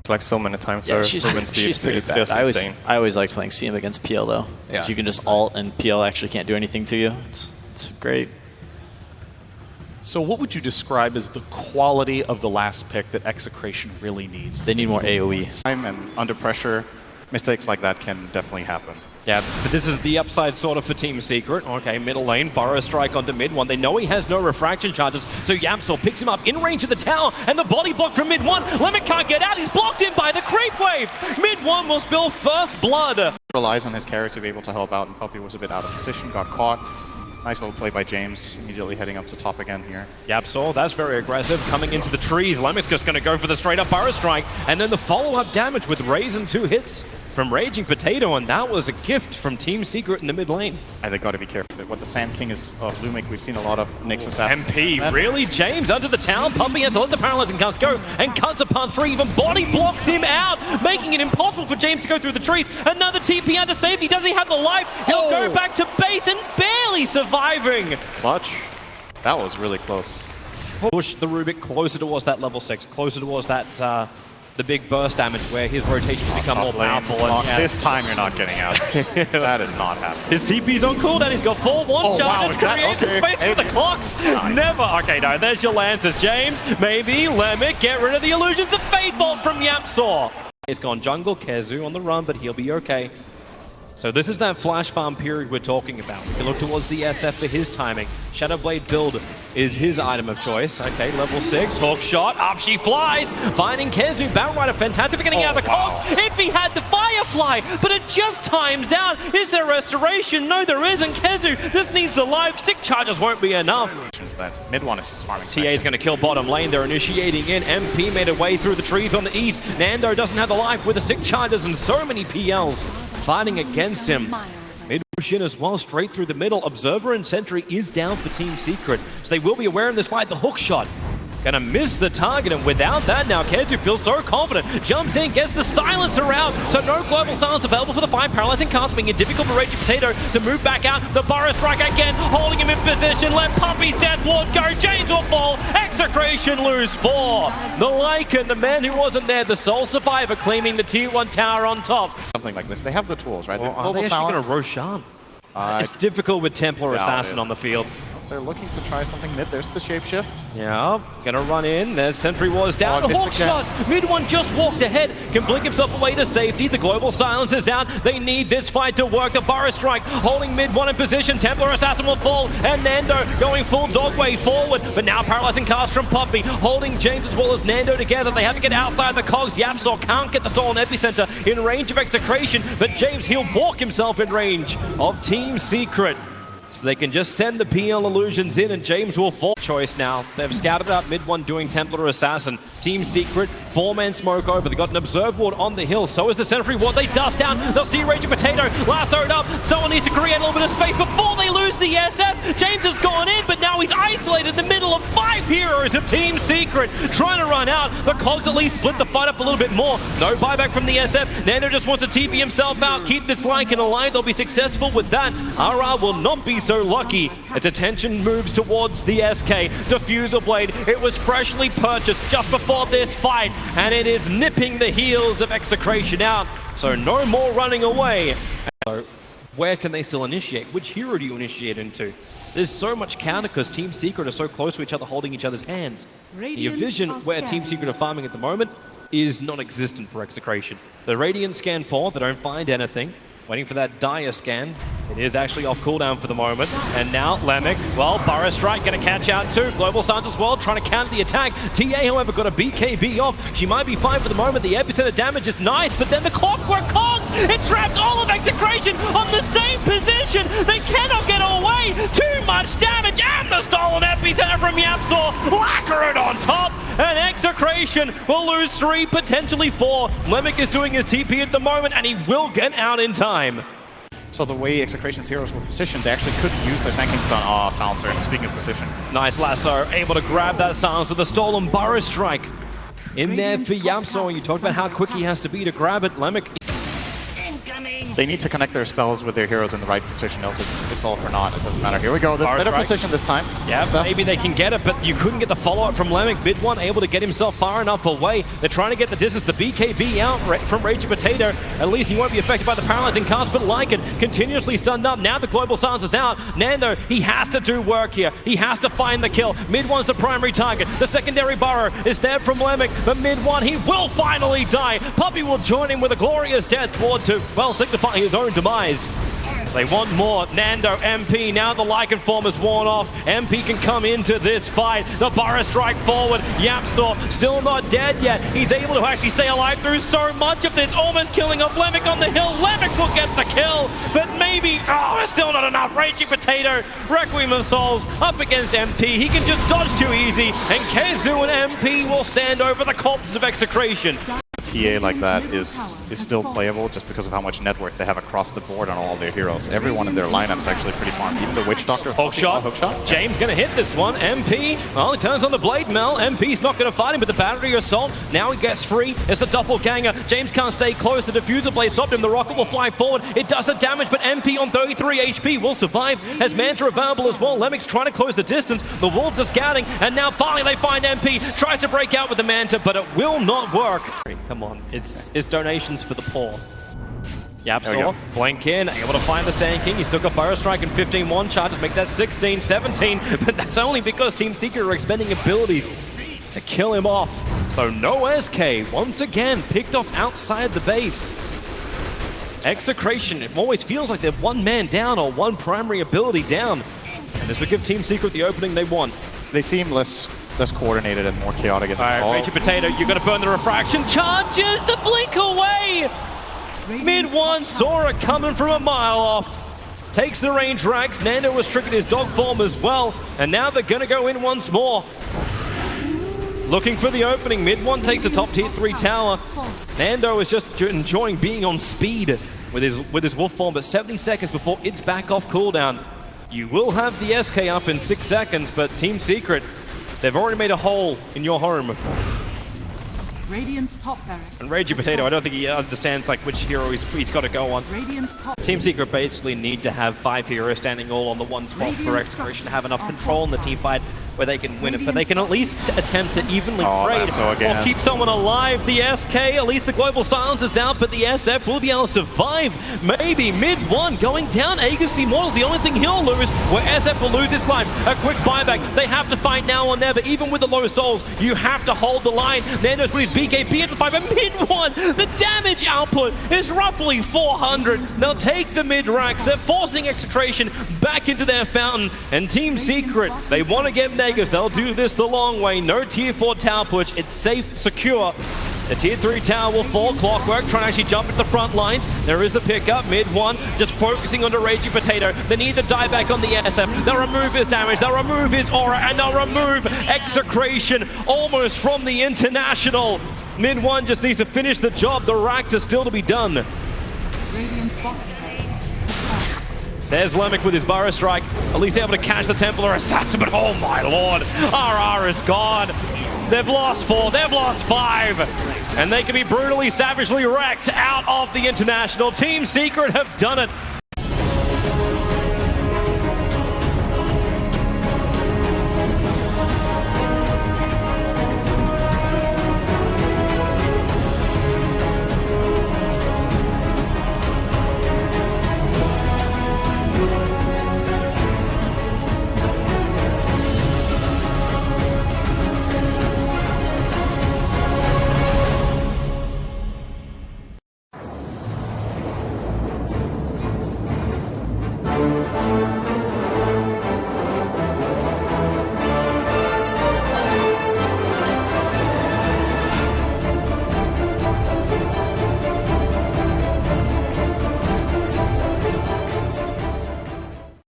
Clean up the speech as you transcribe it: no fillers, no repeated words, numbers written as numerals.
like so many times. Yeah, she's pretty bad. Just insane. I always liked playing CM against PL though. Yeah. You can just ult and PL actually can't do anything to you. It's great. So what would you describe as the quality of the last pick that Execration really needs? They need more AoE. Time and under pressure, mistakes like that can definitely happen. Yeah, but this is the upside sort of for Team Secret. Okay, middle lane, Burrow strike onto mid one. They know he has no refraction charges, so YapzOr picks him up in range of the tower, and the body block from mid one. Lemon can't get out, he's blocked in by the creep wave. Mid one will spill first blood. Relies on his carry to be able to help out, and Puppey was a bit out of position, got caught. Nice little play by James, immediately heading up to top again here. YapzOr, that's very aggressive, coming into the trees. Lemek's just going to go for the straight up Burrow strike, and then the follow-up damage with Raise and 2 hits from Raging Potato, and that was a gift from Team Secret in the mid lane. And they got to be careful. What the Sand King is of Lumik, we've seen a lot of Nyx assassins. MP, really? James under the tower. Puppey has to let the paralyzing cast go and cuts apart 3, even body blocks him out, making it impossible for James to go through the trees. Another TP out to safety. Does he have the life? He'll go back to base and barely surviving. Clutch. That was really close. Push the Rubik closer towards that level 6, closer towards that the big burst damage where his rotations become more powerful. And, this time you're not getting out. That is not happening. His TP's on cooldown, he's got 4 charges, create the space for the clocks. Nice. Never. Okay, no, there's your Lancers. James, maybe, Lemek, get rid of the illusions of Fade Bolt from YapzOr. He's gone jungle, Kezu on the run, but he'll be okay. So this is that flash farm period we're talking about. We can look towards the SF for his timing. Shadowblade build is his item of choice. Okay, level 6, hook shot, up she flies, finding Kezu, Battle Rider, fantastic for getting out of the cogs. If he had the Firefly, but it just times out. Is there restoration? No, there isn't. Kezu just needs the life. 6 charges won't be enough. That mid one is just farming. TA is going to kill bottom lane. They're initiating in. MP made a way through the trees on the east. Nando doesn't have the life with the 6 charges and so many PLs fighting against him. Mid push in as well, straight through the middle. Observer and Sentry is down for Team Secret, so they will be aware in this fight. The hook shot gonna miss the target, and without that now, Kezu feels so confident. Jumps in, gets the silencer out, so no global silence available for the fight. Paralyzing cast, making it difficult for Raging Potato to move back out. The Burrow strike again, holding him in position. Let Puppey's death ward go. James will fall. Execration lose 4. The Lycan, the man who wasn't there, the sole survivor, claiming the tier 1 tower on top. Something like this. They have the tools, right? Well, are they actually going to Roshan? It's difficult with Templar Assassin on the field. They're looking to try something mid. There's the shapeshift. Yeah, gonna run in. There's Sentry Wars down. The hook shot. Mid one just walked ahead. Can blink himself away to safety. The global silence is out. They need this fight to work. The Burrow strike holding mid one in position. Templar Assassin will fall. And Nando going full dog way forward. But now paralyzing cast from Puppey. Holding James as well as Nando together. They have to get outside the cogs. YapzOr can't get the stolen epicenter in range of Execration. But James, he'll walk himself in range of Team Secret. So they can just send the PL illusions in and James will fall. Choice now. They've scouted out mid one doing Templar Assassin. Team Secret, 4-man smoke over. They've got an observe ward on the hill. So is the Sentry ward. They dust down. They'll see Raging Potato lassoed up. Someone needs to create a little bit of space before they lose the SF. James has gone in, but now he's isolated in the middle of 5 heroes of Team Secret. Trying to run out. The cogs at least split the fight up a little bit more. No buyback from the SF. Nando just wants to TP himself out. Keep this Lycan alive. They'll be successful with that. RR will not be so lucky. Its attention moves towards the SK. Diffusal Blade. It was freshly purchased just before this fight, and it is nipping the heels of Execration out. So no more running away. So where can they still initiate? Which hero do you initiate into? There's so much counter because Team Secret are so close to each other, holding each other's hands. The vision where Team Secret are farming at the moment is non-existent for Execration. The Radiant scan 4, they don't find anything. Waiting for that Dire scan. It is actually off cooldown for the moment. And now Lemek, well, Burrow strike gonna catch out too. Global Silence as well, trying to counter the attack. TA, however, got a BKB off. She might be fine for the moment. The epicenter damage is nice, but then the Clockwork Cogs, it traps all of Execration on the same position. They cannot get away. Too much damage, and the stolen epicenter from YapzOr. Lacquer it on top, and Execration will lose 3, potentially 4. Lemek is doing his TP at the moment, and he will get out in time. So the way Execration's heroes were positioned, they actually could use their Sand King stun. Oh, Silencer, speaking of position. Nice lasso, able to grab that Silencer, the stolen Burrow strike. In there for YapzOr. You talked about how quick he has to be to grab it. Lemek. Incoming! They need to connect their spells with their heroes in the right position, else it's all for naught. It doesn't matter. Here we go. The better position this time. Yeah, maybe they can get it, but you couldn't get the follow-up from Lemic. Mid1 able to get himself far enough away. They're trying to get the distance. The BKB out from Rapier Potato. At least he won't be affected by the paralyzing cast, but Lycan continuously stunned up. Now the global silence is out. Nando, he has to do work here. He has to find the kill. Mid1's the primary target. The secondary burrow is there from Lemic, but Mid1, he will finally die. Puppey will join him with a glorious death toward to, well, signify his own demise. They want more. Nando, MP, now the Lycan form is worn off. MP can come into this fight. The Burrow strike forward. Yapsaw still not dead yet. He's able to actually stay alive through so much of this. Almost killing off Lemic on the hill. Lemic will get the kill, but maybe, it's still not enough. Raging Potato, Requiem of Souls up against MP. He can just dodge too easy, and Kezu and MP will stand over the corpse of Execration. TA like that is still playable just because of how much net worth they have across the board on all their heroes. Everyone in their lineup is actually pretty farmed. Even the Witch Doctor. Hook shot. James gonna hit this one. MP, well, he turns on the Blade Mel. MP's not gonna fight him, but the Battery Assault, now he gets free. It's the doppelganger. James can't stay close. The Diffuser Blade stopped him. The rocket will fly forward. It does the damage, but MP on 33 HP will survive. Has Manta available as well. Lemic's trying to close the distance. The Wolves are scouting, and now finally they find MP. Tries to break out with the Manta, but it will not work. Come on, it's donations for the poor. Yapsaw, blink in, able to find the Sand King. He's still got Burrow Strike and 15-1 charges, make that 16, 17, but that's only because Team Secret are expending abilities to kill him off. So no SK, once again, picked off outside the base. Execration, it always feels like they're one man down or one primary ability down. And this will give Team Secret the opening they want. They seem less coordinated and more chaotic at the All right, Rapier Potato, you're going to burn the refraction. Charges the blink away! Mid1 saw it coming from a mile off. Takes the range racks. Nando was triggered his dog form as well. And now they're going to go in once more. Looking for the opening. Mid1 takes the top tier 3 tower. Nando is just enjoying being on speed with his wolf form, but 70 seconds before it's back off cooldown. You will have the SK up in 6 seconds, but Team Secret, they've already made a hole in your home. Radiant's top barracks. And Rapier Potato, I don't think he understands like which hero he's got to go on. Team Secret basically need to have 5 heroes standing all on the one spot for Execration to have enough control in the team fight where they can win it, but they can at least attempt to evenly trade or keep someone alive. The SK, at least the global silence is out, but the SF will be able to survive. Maybe Mid1 going down. Aegis Immortal's the only thing he'll lose, where SF will lose its life. A quick buyback. They have to fight now or never. Even with the low souls, you have to hold the line. Nando's with his BKB at the fight, but Mid1, the damage output is roughly 400. They'll take the mid-racks. They're forcing Execration back into their fountain, and Team Secret, they want to get negative. They'll do this the long way. No tier 4 tower push. It's safe, secure. The tier 3 tower will fall. Clockwork trying to actually jump into the front lines. There is the pickup. Mid1 just focusing on the Raging Potato. They need to die back on the SF. They'll remove his damage. They'll remove his aura. And they'll remove Execration almost from the International. Mid1 just needs to finish the job. The racks are still to be done. There's Lemic with his Burrow Strike, at least able to catch the Templar Assassin, but oh my lord, RR is gone. They've lost 4, they've lost 5, and they can be brutally, savagely wrecked out of the International. Team Secret have done it.